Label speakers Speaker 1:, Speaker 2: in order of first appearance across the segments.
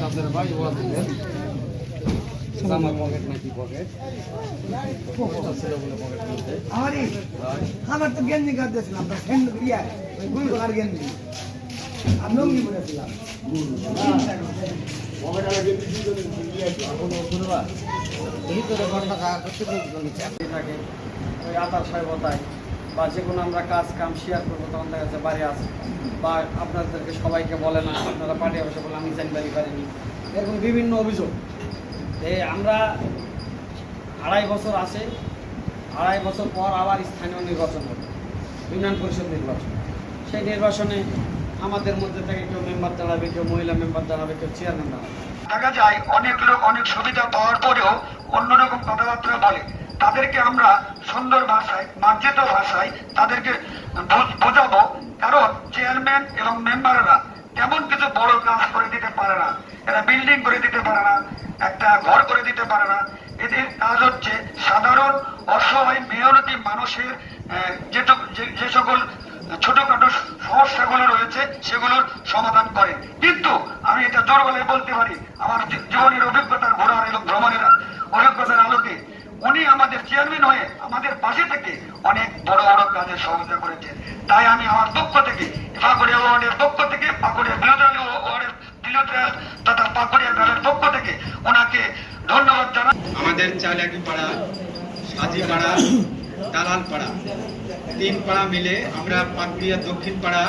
Speaker 1: আপনার ভাই ওয়া দিলেন আমার পকেট নাকি পকেট ছিল বলে পকেট মধ্যে
Speaker 2: আমার তো গেঞ্জি কাটতেছিলাম সেন্ড দিয়া ওই গুল আর গেঞ্জি আর লুঙ্গি পরেছিলাম
Speaker 1: ভিতরে ঘন্টা কাজ করতে চাকরি থাকে ওই আতার সাহেবতায় বা যে কোনো আমরা কাজ কাম শেয়ার করবো তখন দেখা যাচ্ছে বাড়ি আসে বা আপনাদেরকে সবাইকে বলে না আপনারা পার্টি অফিসে বলে আমি জানবারই পারিনি এরকম বিভিন্ন অভিযোগ আমরা 2.5 বছর আসে 2.5 বছর পর আবার স্থানীয় নির্বাচন হবে ইউনিয়ন পরিষদ নির্বাচন সেই নির্বাচনে আমাদের মধ্যে থেকে কেউ মেম্বার দাঁড়াবে কেউ মহিলা মেম্বার দাঁড়াবে কেউ চেয়ারম্যান দাঁড়াবে
Speaker 3: দেখা যায় অনেক লোক অনেক সুবিধা পাওয়ার পরেও অন্যরকম কথাবার্তা বলে তাদেরকে আমরা সুন্দর ভাষায় মার্জিত ভাষায় তাদেরকে বোঝাবো কারণ চেয়ারম্যান এবং মেম্বাররা তেমন কিছু বড় কাজ করে দিতে পারে না এরা বিল্ডিং করে দিতে পারে না একটা ঘর করে দিতে পারে না এদের কাজ হচ্ছে সাধারণ অসহায় মেহনতি মানুষের যে সকল ছোটখাটো সমস্যাগুলো রয়েছে সেগুলোর সমাধান করে কিন্তু আমি এটা জোর বলে বলতে পারি আমার জীবনের অভিজ্ঞতার ঘোরার এবং ভ্রমণের অভিজ্ঞতার আলোকে উনি আমাদের চেয়ারম্যান হয়ে আমাদের পাশে থেকে অনেক বড় বড় কাজে সহযোগিতা করেছেন তাই আমি আমার পক্ষ থেকে পাকুড়িয়া ওয়ার্ডের পক্ষ থেকে পাকুড়িয়া বিরোধী ওয়ার্ডের তথা পাকুড়িয়া গ্রামের পক্ষ থেকে ওনাকে ধন্যবাদ জানাই।
Speaker 4: আমাদের চালাকি পাড়া সাজি পাড়া দালাল পাড়া 3 পাড়া মিলে আমরা পাকুড়িয়া দক্ষিণ পাড়া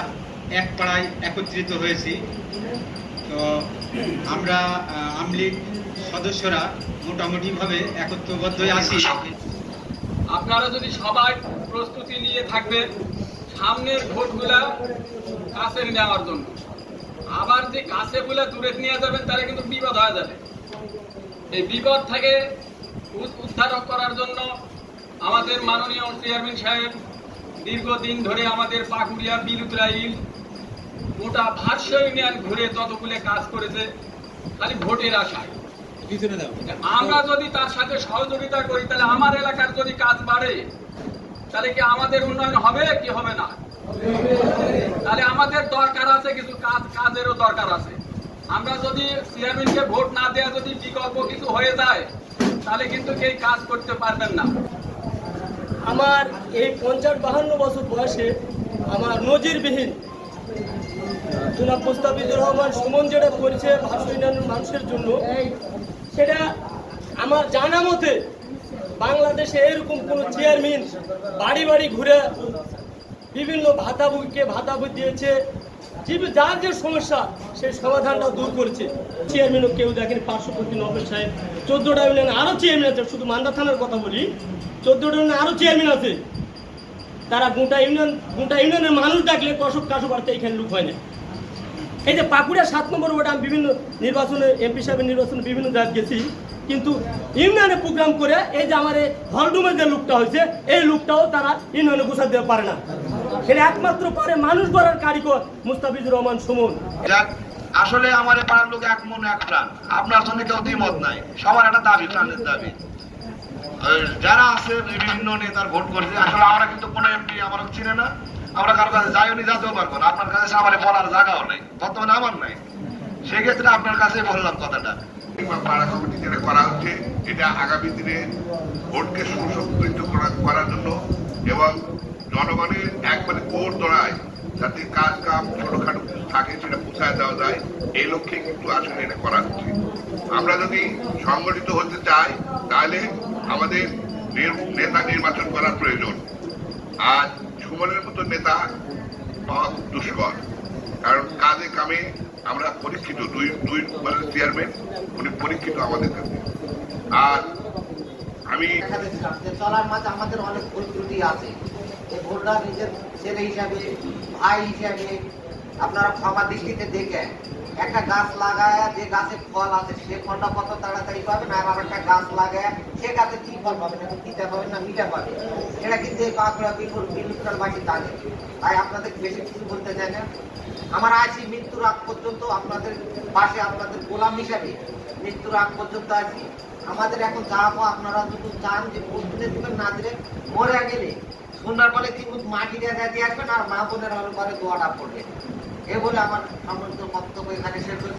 Speaker 4: এক পাড়ায় একত্রিত হয়েছি। তো আমরা আমলিগ সদস্যরা মোটামুটিভাবে একত্রবদ্ধ আছি।
Speaker 5: আপনারা যদি সবাই প্রস্তুতি নিয়ে থাকবেন সামনের ভোটগুলা কাছে নেওয়ার জন্য, আবার যে কাছে বলে দূরে নিয়ে যাবেন তারা কিন্তু বিপদ হয়ে যাবে। এই বিপদ থেকে উদ্ধার করার জন্য আমাদের মাননীয় চেয়ারম্যান সাহেব দীর্ঘদিন ধরে আমাদের পাকুড়িয়া বিলুতরাইল গোটা ভার্স ইউনিয়ন ঘুরে ততগুলো কাজ করেছে খালি ভোটের আশায়। আমরা যদি তার সাথে সহযোগিতা করি তাহলে আমার এলাকার যদি কাজ বাড়ে তাহলে কি আমাদের উন্নয়ন হবে কি হবে না? তাহলে আমাদের দরকার আছে কিছু কাজেরও দরকার আছে। আমরা যদি চেয়ারম্যানকে ভোট না দেওয়া যদি বিকল্প কিছু হয়ে যায় তাহলে কিন্তু কেউ কাজ করতে পারবেন না।
Speaker 6: আমার এই ৫০-৫২ বছর বয়সে আমার নজিরবিহীন জনাব মুস্তাফিজুর রহমান সুমন যেটা করেছে ভার্স ইউনিয়নের মানুষের জন্য, সেটা আমার জানা মতে বাংলাদেশে এরকম কোনো চেয়ারম্যান বাড়ি বাড়ি ঘুরে বিভিন্ন ভাতাভোগীকে ভাতাভোগ দিয়েছে, যার যে সমস্যা সেই সমাধানটা দূর করেছে। চেয়ারম্যানও কেউ দেখেন পার্শ্ববর্তী নবের সাহেব 14টা ইউনিয়নে আরও চেয়ারম্যান আছে, শুধু মান্দা থানার কথা বলি 14টা ইউনিয়নে আরও চেয়ারম্যান আছে। তারা গোটা ইউনিয়নের মানুষ ডাকলে কসব কাসব বাড়তে এখানে লোক হয় না। এই যে পাকুড়িয়া 7 নম্বর ওয়ার্ডে আমি বিভিন্ন নির্বাচনে এমপি সাহেবের নির্বাচনে বিভিন্ন জায়গায় গেছি, কিন্তু ইউনিয়নে প্রোগ্রাম করে এই যে আমার এই হলডুমের যে লোকটা হয়েছে এই লোকটাও তারা ইউনিয়নে ঘোষণা দিতে পারে না। এটা একমাত্র পারে মানুষ গড়ার কারিগর মুস্তাফিজুর রহমান সুমন।
Speaker 3: আসলে আমার পাড়ার লোক এক মন এক প্রাণ, আপনার সঙ্গে কেউ দ্বিমত নাই, সবার একটা দাবি, প্রাণের দাবি। যারা আছে বিভিন্ন নেতার ভোট করছে, আসলে আমরা কিন্তু কোনো এমপি আমার চিনে না, আমরা কারো কাছে যাইও নি, যেতেও পারবো না, আপনার কাছে আমার বলার জায়গাও নেই, বর্তমানে আমার নাই। সেক্ষেত্রে আপনার কাছে বললাম কথাটা।
Speaker 7: পাড়া কমিটি যেটা করা হচ্ছে এটা আগামী দিনে ভোটকে সুসংগঠিত করার জন্য এবং জনগণের একবারে কোর দড়ায় যাতে কাজ কাম ছোটখাটো থাকে সেটা পৌঁছায় দেওয়া যায়, এই লক্ষ্যে কিন্তু আসলে এটা করা হচ্ছে। আমরা যদি সংগঠিত হতে চাই তাহলে আমাদের নেতা নির্বাচন করার প্রয়োজন। আর সুমনের মতো নেতা পাওয়া খুব দুষ্কর, কারণ কাজে কামে আমরা পরীক্ষিত, দুই চেয়ারম্যান উনি পরীক্ষিত আমাদের কাছে। আর আমি
Speaker 2: চলার মাঝে আমাদের অনেক ভুল ত্রুটি আছে, এই ভুলটা নিজের ছেলে হিসাবে ভাই হিসাবে আপনারা ক্ষমা দৃষ্টিতে দেখে একটা গাছ লাগায় যে গাছে ফল আছে সে ফলটা কত তাড়াতাড়ি পাবেন, আর আবার একটা গাছ লাগায় সে গাছে কি ফল পাবেন, এখন তিতা পাবেন না মিঠা পাবেন, এটা কিন্তু পাকুড়া বিলুতরাইলবাসী জানে। তাই আপনাদের বেশি কিছু বলতে চাই না। আমার আছি মৃত্যুর আগ পর্যন্ত আপনাদের পাশে, আপনাদের গোলাম হিসাবে মৃত্যুর আগ পর্যন্ত আছি। আমাদের এখন যাবো, আপনারা যদি চান যে ভোট দিলে দিবেন, না দিলে মরে গেলে সন্ধ্যার পরে কিন্তু মাটি দিয়ে আসবেন আর মা বোনের ঘরে দোয়াটা পড়বে। এ বলে আমার সমস্ত বক্তব্য এখানে শেষ